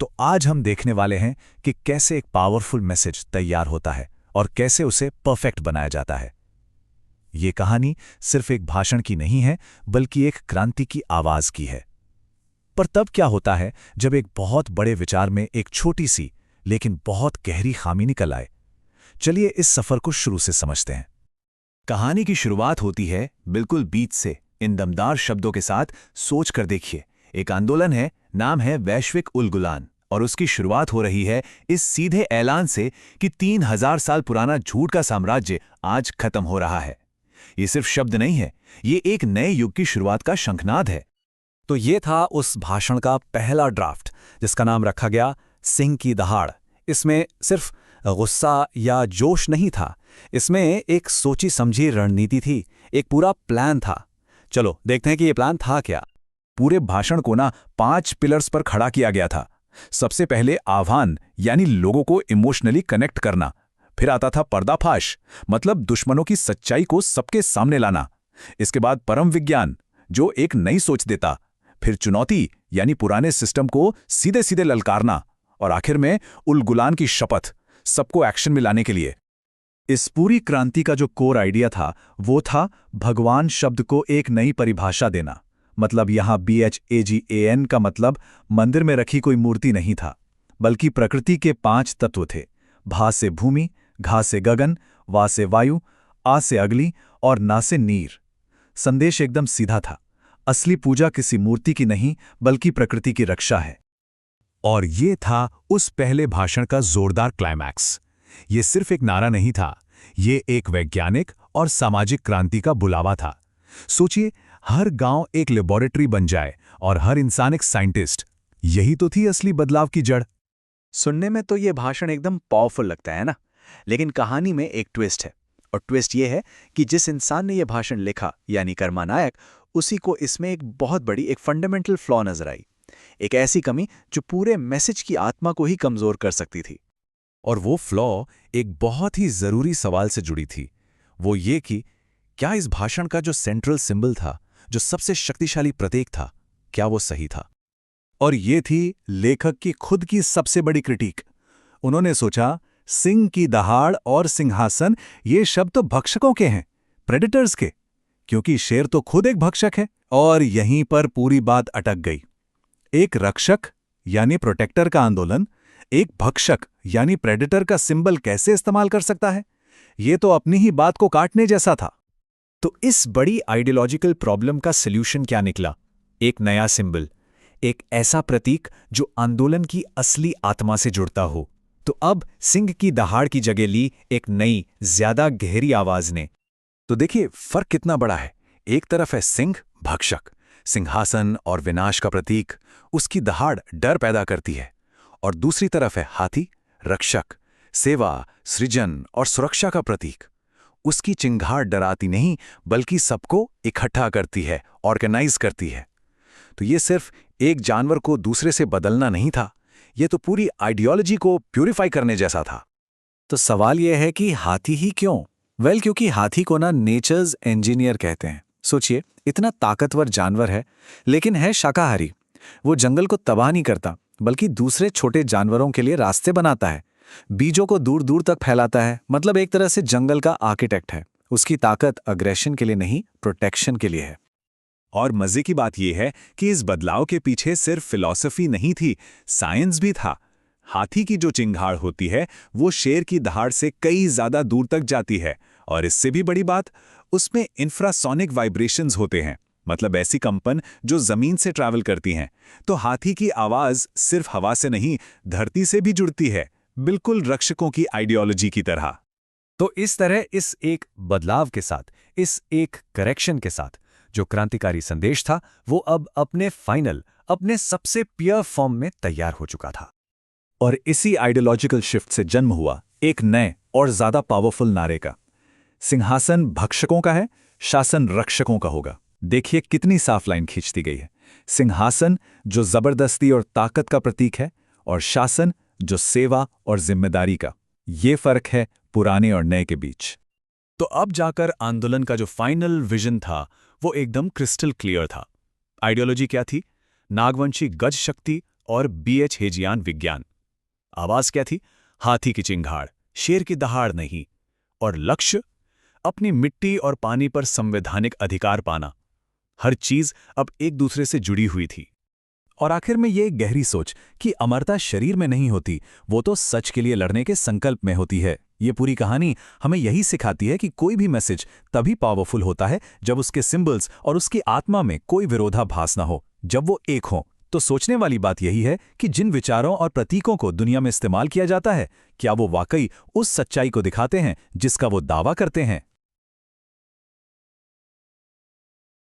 तो आज हम देखने वाले हैं कि कैसे एक पावरफुल मैसेज तैयार होता है और कैसे उसे परफेक्ट बनाया जाता है। ये कहानी सिर्फ एक भाषण की नहीं है, बल्कि एक क्रांति की आवाज की है। पर तब क्या होता है जब एक बहुत बड़े विचार में एक छोटी सी लेकिन बहुत गहरी खामी निकल आए? चलिए इस सफर को शुरू से समझते हैं। कहानी की शुरुआत होती है बिल्कुल बीच से। इन दमदार शब्दों के साथ सोच कर देखिए, एक आंदोलन है, नाम है वैश्विक उलगुलान, और उसकी शुरुआत हो रही है इस सीधे ऐलान से कि 3000 साल पुराना झूठ का साम्राज्य आज खत्म हो रहा है। ये सिर्फ शब्द नहीं है, ये एक नए युग की शुरुआत का शंखनाद है। तो ये था उस भाषण का पहला ड्राफ्ट, जिसका नाम रखा गया सिंह की दहाड़। इसमें सिर्फ गुस्सा या जोश नहीं था, इसमें एक सोची समझी रणनीति थी, एक पूरा प्लान था। चलो देखते हैं कि ये प्लान था क्या। पूरे भाषण को 5 पिलर्स पर खड़ा किया गया था। सबसे पहले आह्वान, यानी लोगों को इमोशनली कनेक्ट करना। फिर आता था पर्दाफाश, मतलब दुश्मनों की सच्चाई को सबके सामने लाना। इसके बाद परम विज्ञान, जो एक नई सोच देता। फिर चुनौती, यानी पुराने सिस्टम को सीधे सीधे ललकारना। और आखिर में उलगुलान की शपथ, सबको एक्शन में लाने के लिए। इस पूरी क्रांति का जो कोर आइडिया था वो था भगवान शब्द को एक नई परिभाषा देना। मतलब यहां BHAGAN का मतलब मंदिर में रखी कोई मूर्ति नहीं था, बल्कि प्रकृति के 5 तत्व थे। भा से भूमि, घा से गगन, वा से वायु, आ से अग्नि और ना से नीर। संदेश एकदम सीधा था, असली पूजा किसी मूर्ति की नहीं बल्कि प्रकृति की रक्षा है। और ये था उस पहले भाषण का जोरदार क्लाइमैक्स। ये सिर्फ एक नारा नहीं था, ये एक वैज्ञानिक और सामाजिक क्रांति का बुलावा था। सोचिए, हर गांव एक लेबोरेटरी बन जाए और हर इंसान एक साइंटिस्ट। यही तो थी असली बदलाव की जड़। सुनने में तो ये भाषण एकदम पावरफुल लगता है ना, लेकिन कहानी में एक ट्विस्ट है। और ट्विस्ट ये है कि जिस इंसान ने ये भाषण लिखा, यानी कर्मानायक, उसी को इसमें एक बहुत बड़ी एक फंडामेंटल फ्लॉ नजर आई। एक ऐसी कमी जो पूरे मैसेज की आत्मा को ही कमजोर कर सकती थी। और वो फ्लॉ एक बहुत ही जरूरी सवाल से जुड़ी थी। वो ये कि क्या इस भाषण का जो सेंट्रल सिंबल था, जो सबसे शक्तिशाली प्रतीक था, क्या वो सही था? और ये थी लेखक की खुद की सबसे बड़ी क्रिटिक। उन्होंने सोचा, सिंह की दहाड़ और सिंहासन, ये शब्द तो भक्षकों के हैं, प्रेडेटर्स के, क्योंकि शेर तो खुद एक भक्षक है। और यहीं पर पूरी बात अटक गई। एक रक्षक यानी प्रोटेक्टर का आंदोलन एक भक्षक यानी प्रेडेटर का सिंबल कैसे इस्तेमाल कर सकता है? ये तो अपनी ही बात को काटने जैसा था। तो इस बड़ी आइडियोलॉजिकल प्रॉब्लम का सॉल्यूशन क्या निकला? एक नया सिंबल, एक ऐसा प्रतीक जो आंदोलन की असली आत्मा से जुड़ता हो। तो अब सिंह की दहाड़ की जगह ली एक नई, ज्यादा गहरी आवाज ने। तो देखिए फर्क कितना बड़ा है। एक तरफ है सिंह, भक्षक, सिंहासन और विनाश का प्रतीक, उसकी दहाड़ डर पैदा करती है। और दूसरी तरफ है हाथी, रक्षक, सेवा, सृजन और सुरक्षा का प्रतीक। उसकी चिंगार डराती नहीं बल्कि सबको इकट्ठा करती है, ऑर्गेनाइज करती है। तो ये सिर्फ एक जानवर को दूसरे से बदलना नहीं था, ये तो पूरी आइडियोलॉजी को प्यूरिफाई करने जैसा था। तो सवाल यह है कि हाथी ही क्यों? क्योंकि हाथी को नेचर्स इंजीनियर कहते हैं। सोचिए, इतना ताकतवर जानवर है लेकिन है शाकाहारी। वो जंगल को तबाह नहीं करता बल्कि दूसरे छोटे जानवरों के लिए रास्ते बनाता है, बीजों को दूर दूर तक फैलाता है। मतलब एक तरह से जंगल का आर्किटेक्ट है। उसकी ताकत अग्रेशन के लिए नहीं, प्रोटेक्शन के लिए है। और मजे की बात यह है कि इस बदलाव के पीछे सिर्फ फिलॉसफी नहीं थी, साइंस भी था। हाथी की जो चिंगार होती है वो शेर की दहाड़ से कई ज्यादा दूर तक जाती है। और इससे भी बड़ी बात, उसमें इंफ्रासोनिक वाइब्रेशंस होते हैं, मतलब ऐसी कंपन जो जमीन से ट्रैवल करती हैं। तो हाथी की आवाज सिर्फ हवा से नहीं, धरती से भी जुड़ती है, बिल्कुल रक्षकों की आइडियोलॉजी की तरह। तो इस तरह इस एक बदलाव के साथ, इस एक करेक्शन के साथ, जो क्रांतिकारी संदेश था वो अब अपने सबसे प्योर फॉर्म में तैयार हो चुका था। और इसी आइडियोलॉजिकल शिफ्ट से जन्म हुआ एक नए और ज्यादा पावरफुल नारे का। सिंहासन भक्षकों का है, शासन रक्षकों का होगा। देखिए कितनी साफ लाइन खींच दी गई है। सिंहासन जो जबरदस्ती और ताकत का प्रतीक है, और शासन जो सेवा और जिम्मेदारी का। ये फर्क है पुराने और नए के बीच। तो अब जाकर आंदोलन का जो फाइनल विजन था वो एकदम क्रिस्टल क्लियर था। आइडियोलॉजी क्या थी? नागवंशी गज शक्ति और BH हेजियान विज्ञान। आवाज क्या थी? हाथी की चिंगाड़, शेर की दहाड़ नहीं। और लक्ष्य? अपनी मिट्टी और पानी पर संवैधानिक अधिकार पाना। हर चीज अब एक दूसरे से जुड़ी हुई थी। और आखिर में ये एक गहरी सोच कि अमरता शरीर में नहीं होती, वो तो सच के लिए लड़ने के संकल्प में होती है। ये पूरी कहानी हमें यही सिखाती है कि कोई भी मैसेज तभी पावरफुल होता है जब उसके सिंबल्स और उसकी आत्मा में कोई विरोधाभास ना हो, जब वो एक हो। तो सोचने वाली बात यही है कि जिन विचारों और प्रतीकों को दुनिया में इस्तेमाल किया जाता है, क्या वो वाकई उस सच्चाई को दिखाते हैं जिसका वो दावा करते हैं?